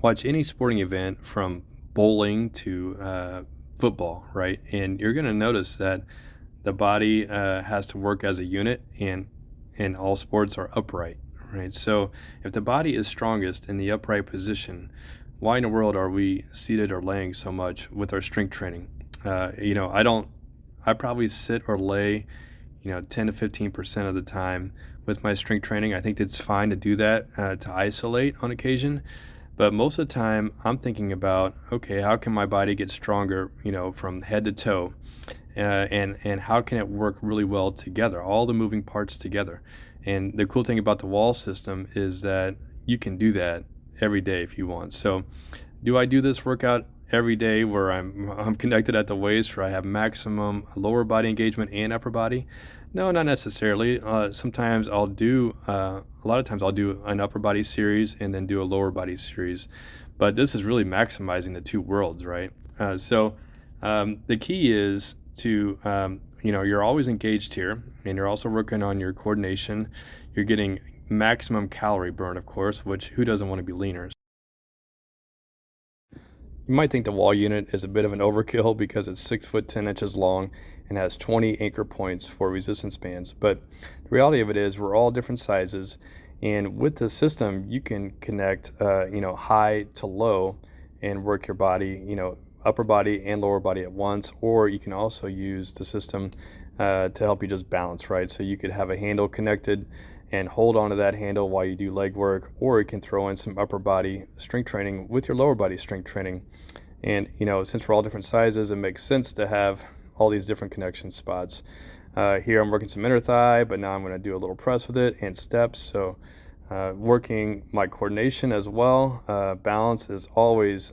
watch any sporting event from bowling to football, right? And you're going to notice that the body has to work as a unit, and all sports are upright, right? So if the body is strongest in the upright position, why in the world are we seated or laying so much with our strength training? I don't. I probably sit or lay, 10 to 15% of the time with my strength training. I think it's fine to do that to isolate on occasion. But most of the time, I'm thinking about, okay, how can my body get stronger, from head to toe? And how can it work really well together, all the moving parts together. And the cool thing about the wall system is that you can do that every day if you want. So do I do this workout every day where I'm connected at the waist, where I have maximum lower body engagement and upper body? No, not necessarily. Sometimes I'll do a lot of times I'll do an upper body series and then do a lower body series, but this is really maximizing the two worlds, right? So the key is to you're always engaged here, and you're also working on your coordination. You're getting maximum calorie burn, of course, which who doesn't want to be leaner? You might think the wall unit is a bit of an overkill because it's 6 foot 10 inches long and has 20 anchor points for resistance bands. But the reality of it is we're all different sizes, and with the system you can connect, high to low and work your body, upper body and lower body at once. Or you can also use the system to help you just balance, right? So you could have a handle connected and hold on to that handle while you do leg work, or you can throw in some upper body strength training with your lower body strength training. And since we're all different sizes, it makes sense to have all these different connection spots. Here I'm working some inner thigh, but now I'm going to do a little press with it and steps. So working my coordination as well. Balance is always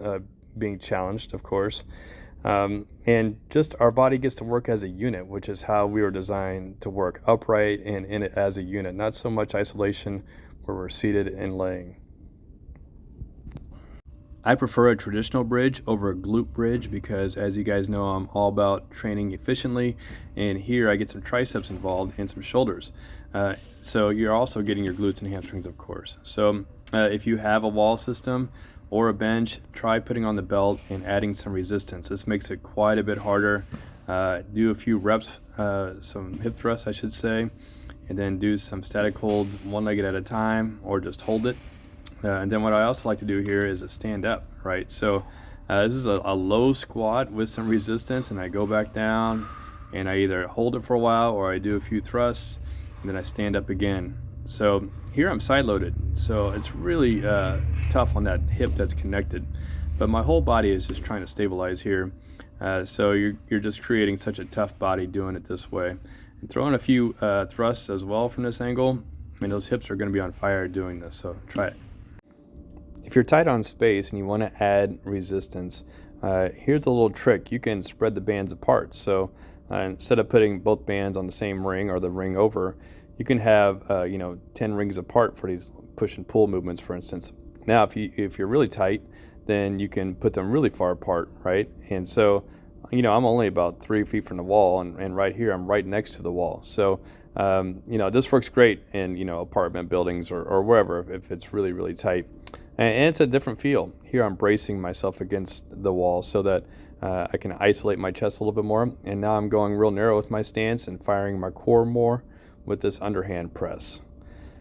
being challenged, of course. And just our body gets to work as a unit, which is how we were designed to work, upright and in it as a unit, not so much isolation where we're seated and laying. I prefer a traditional bridge over a glute bridge because, as you guys know, I'm all about training efficiently, and here I get some triceps involved and some shoulders. So you're also getting your glutes and hamstrings, of course. So if you have a wall system or a bench, try putting on the belt and adding some resistance. This makes it quite a bit harder. Do a few reps, some hip thrusts, I should say, and then do some static holds one-legged at a time, or just hold it. And then what I also like to do here is a stand up, right? So this is a low squat with some resistance, and I go back down and I either hold it for a while or I do a few thrusts and then I stand up again. So here I'm side loaded, so it's really tough on that hip that's connected, but my whole body is just trying to stabilize here. So you're just creating such a tough body doing it this way, and throwing a few thrusts as well from this angle. I mean, those hips are going to be on fire doing this, so try it. If you're tight on space and you want to add resistance, here's a little trick. You can spread the bands apart. So instead of putting both bands on the same ring or the ring over, you can have 10 rings apart for these push and pull movements, for instance. Now, if you're really tight, then you can put them really far apart, right? And so, I'm only about 3 feet from the wall, and right here I'm right next to the wall. So, this works great in apartment buildings or wherever if it's really, really tight. And it's a different feel. Here I'm bracing myself against the wall so that I can isolate my chest a little bit more. And now I'm going real narrow with my stance and firing my core more with this underhand press.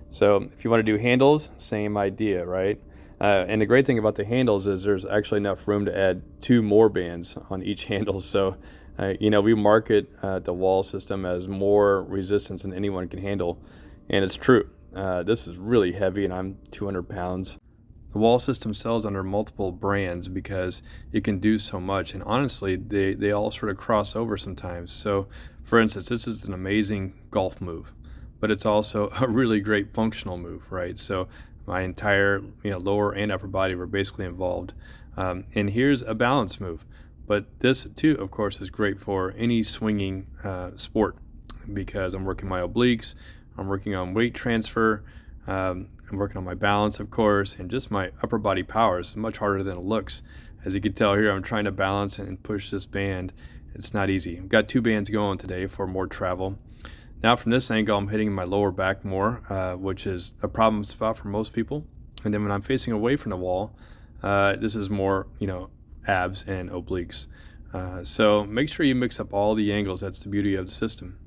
So if you want to do handles, same idea, right? And the great thing about the handles is there's actually enough room to add 2 more bands on each handle. So, we market the wall system as more resistance than anyone can handle. And it's true. This is really heavy, and I'm 200 pounds. The wall system sells under multiple brands because it can do so much, and honestly they all sort of cross over sometimes. So for instance, this is an amazing golf move, but it's also a really great functional move, right? So my entire lower and upper body were basically involved. And here's a balance move, but this too of course is great for any swinging sport because I'm working my obliques, I'm working on weight transfer, I'm working on my balance, of course, and just my upper body power is much harder than it looks. As you can tell here, I'm trying to balance and push this band. It's not easy. I've got 2 bands going today for more travel. Now from this angle, I'm hitting my lower back more, which is a problem spot for most people. And then when I'm facing away from the wall, This is more, abs and obliques. So make sure you mix up all the angles. That's the beauty of the system.